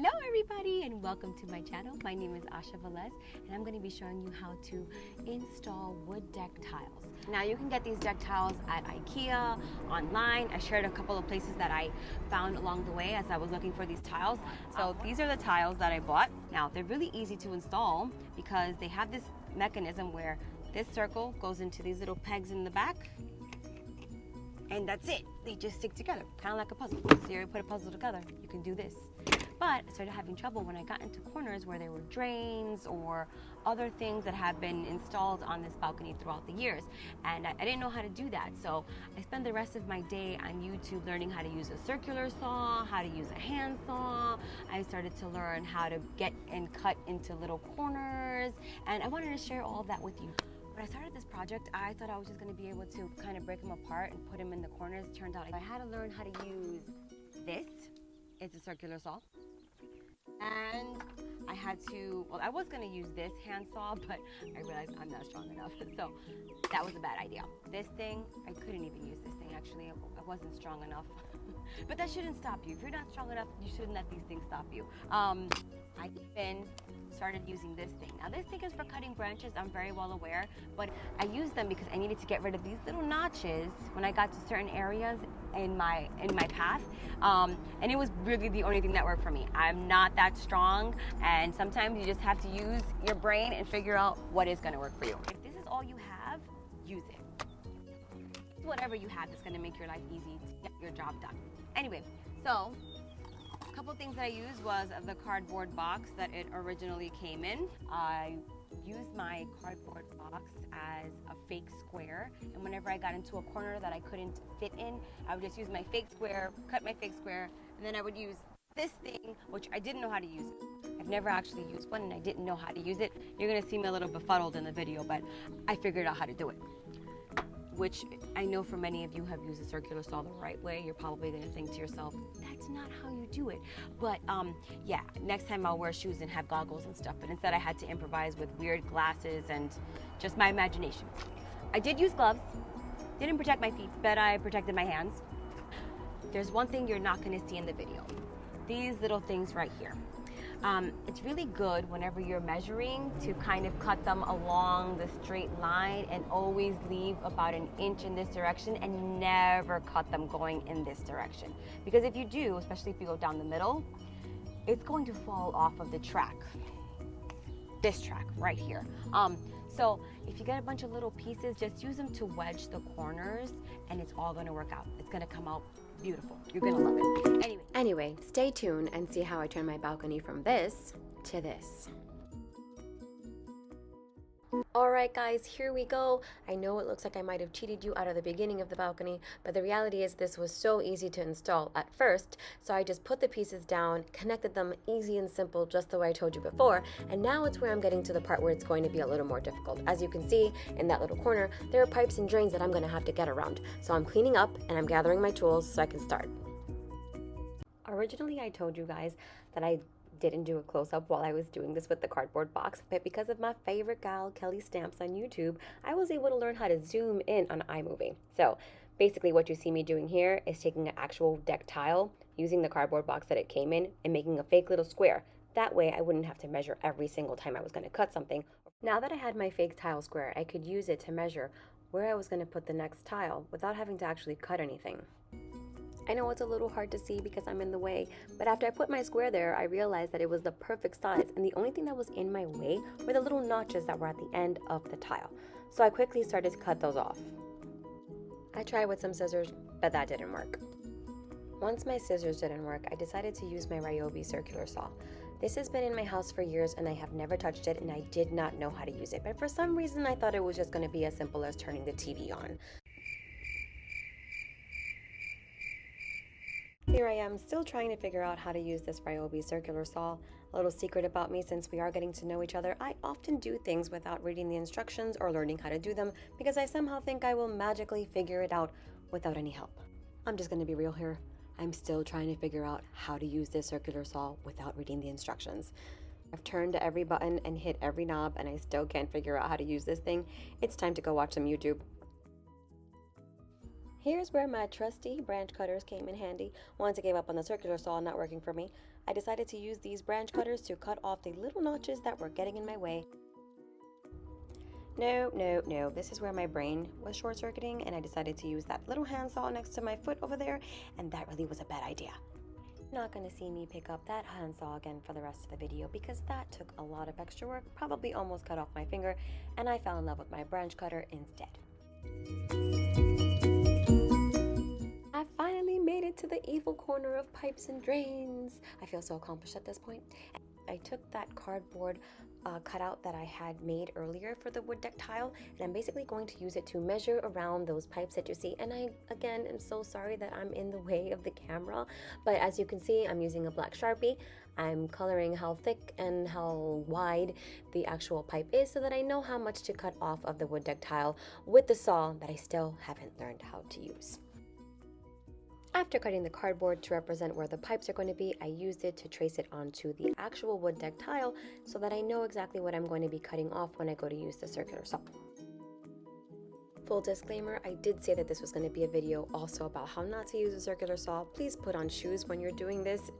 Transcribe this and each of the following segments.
Hello everybody and welcome to my channel. My name is Asha Velez and I'm going to be showing you how to install wood deck tiles. Now you can get these deck tiles at IKEA, online. I shared a couple of places that I found along the way as I was looking for these tiles. So these are the tiles that I bought. Now they're really easy to install because they have this mechanism where this circle goes into these little pegs in the back. And that's it. They just stick together, kind of like a puzzle. So you put a puzzle together, you can do this. But I started having trouble when I got into corners where there were drains or other things that have been installed on this balcony throughout the years. And I didn't know how to do that. So I spent the rest of my day on YouTube learning how to use a circular saw, how to use a hand saw. I started to learn how to get and cut into little corners. And I wanted to share all of that with you. When I started this project, I thought I was just going to be able to kind of break them apart and put them in the corners. It turned out I had to learn how to use this. It's a circular saw. And I had to, well, I was going to use this hand saw, but I realized I'm not strong enough. So that was a bad idea. This thing, I couldn't even use this thing actually. I wasn't strong enough. But that shouldn't stop you. If you're not strong enough, you shouldn't let these things stop you. I then started using this thing. Now this thing is for cutting branches, I'm very well aware, but I used them because I needed to get rid of these little notches when I got to certain areas in my path. And it was really the only thing that worked for me. I'm not that strong, and sometimes you just have to use your brain and figure out what is gonna work for you. If this is all you have, use it. Whatever you have that's gonna make your life easy to get your job done. Anyway, so a couple things that I used was the cardboard box that it originally came in. I used my cardboard box as a fake square, and whenever I got into a corner that I couldn't fit in, I would just use my fake square, cut my fake square, and then I would use this thing, which I didn't know how to use. I've never actually used one and I didn't know how to use it. You're gonna see me a little befuddled in the video, but I figured out how to do it. Which I know for many of you have used a circular saw the right way. You're probably gonna think to yourself, that's not how you do it. But yeah, next time I'll wear shoes and have goggles and stuff. But instead I had to improvise with weird glasses and just my imagination. I did use gloves, didn't protect my feet, but I protected my hands. There's one thing you're not gonna see in the video. These little things right here. It's really good whenever you're measuring to kind of cut them along the straight line and always leave about an inch in this direction and never cut them going in this direction. Because if you do, especially if you go down the middle, it's going to fall off of the track. This track right here. So if you get a bunch of little pieces, just use them to wedge the corners and it's all gonna work out. It's gonna come out beautiful. You're gonna love it. Anyway, stay tuned and see how I turn my balcony from this to this. Alright guys, here we go. I know it looks like I might have cheated you out of the beginning of the balcony, but the reality is this was so easy to install at first, so I just put the pieces down, connected them easy and simple just the way I told you before, and now it's where I'm getting to the part where it's going to be a little more difficult. As you can see, in that little corner, there are pipes and drains that I'm going to have to get around. So I'm cleaning up and I'm gathering my tools so I can start. Originally, I told you guys that I didn't do a close-up while I was doing this with the cardboard box, but because of my favorite gal, Kelly Stamps on YouTube, I was able to learn how to zoom in on iMovie. So basically what you see me doing here is taking an actual deck tile, using the cardboard box that it came in, and making a fake little square. That way I wouldn't have to measure every single time I was going to cut something. Now that I had my fake tile square, I could use it to measure where I was going to put the next tile without having to actually cut anything. I know it's a little hard to see because I'm in the way, but after I put my square there, I realized that it was the perfect size, and the only thing that was in my way were the little notches that were at the end of the tile. So I quickly started to cut those off. I tried with some scissors, but that didn't work. Once my scissors didn't work, I decided to use my Ryobi circular saw. This has been in my house for years and I have never touched it, and I did not know how to use it, but for some reason I thought it was just going to be as simple as turning the TV on. Here I am, still trying to figure out how to use this Ryobi circular saw. A little secret about me, since we are getting to know each other, I often do things without reading the instructions or learning how to do them because I somehow think I will magically figure it out without any help. I'm just going to be real here. I'm still trying to figure out how to use this circular saw without reading the instructions. I've turned every button and hit every knob and I still can't figure out how to use this thing. It's time to go watch some YouTube. Here's where my trusty branch cutters came in handy. Once I gave up on the circular saw not working for me, I decided to use these branch cutters to cut off the little notches that were getting in my way. No. This is where my brain was short-circuiting, and I decided to use that little handsaw next to my foot over there, and that really was a bad idea. Not going to see me pick up that handsaw again for the rest of the video because that took a lot of extra work, probably almost cut off my finger, and I fell in love with my branch cutter instead. I finally made it to the evil corner of pipes and drains. I feel so accomplished at this point. I took that cardboard cutout that I had made earlier for the wood deck tile, and I'm basically going to use it to measure around those pipes that you see. And I, again, am so sorry that I'm in the way of the camera, but as you can see, I'm using a black Sharpie. I'm coloring how thick and how wide the actual pipe is so that I know how much to cut off of the wood deck tile with the saw that I still haven't learned how to use. After cutting the cardboard to represent where the pipes are going to be, I used it to trace it onto the actual wood deck tile so that I know exactly what I'm going to be cutting off when I go to use the circular saw. Full disclaimer, I did say that this was going to be a video also about how not to use a circular saw. Please put on shoes when you're doing this.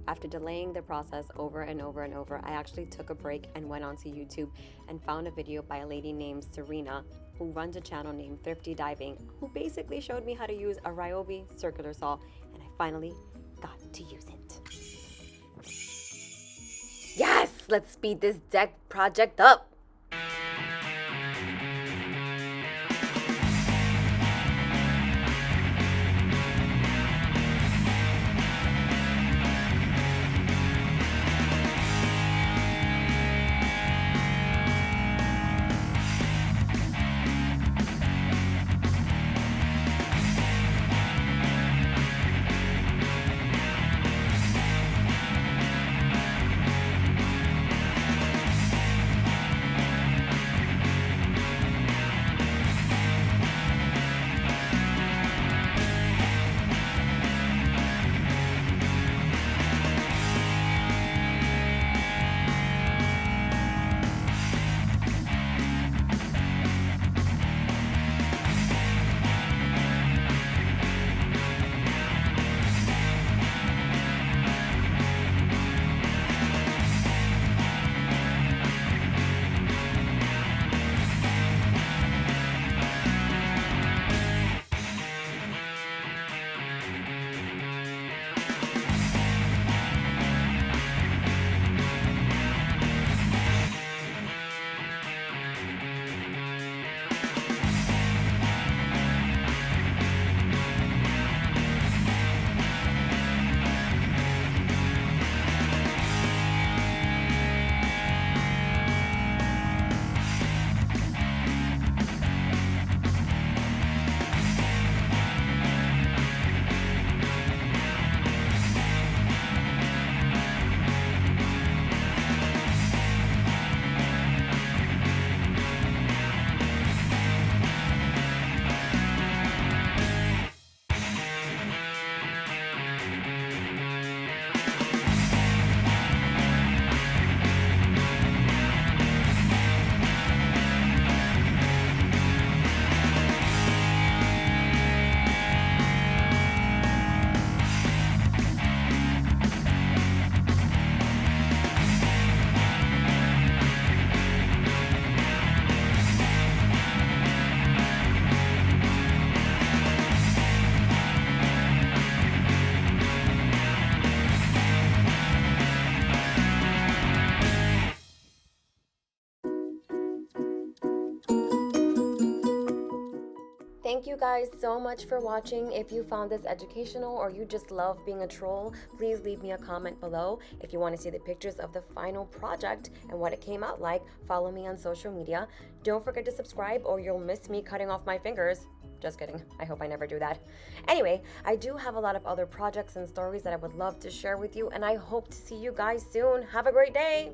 After delaying the process over and over, I actually took a break and went onto YouTube and found a video by a lady named Serena, who runs a channel named Thrifty Diving, who basically showed me how to use a Ryobi circular saw, and I finally got to use it. Yes! Let's speed this deck project up! Thank you guys so much for watching. If you found this educational or you just love being a troll, please leave me a comment below. If you want to see the pictures of the final project and what it came out like, follow me on social media. Don't forget to subscribe or you'll miss me cutting off my fingers. Just kidding. I hope I never do that. Anyway, I do have a lot of other projects and stories that I would love to share with you, and I hope to see you guys soon. Have a great day.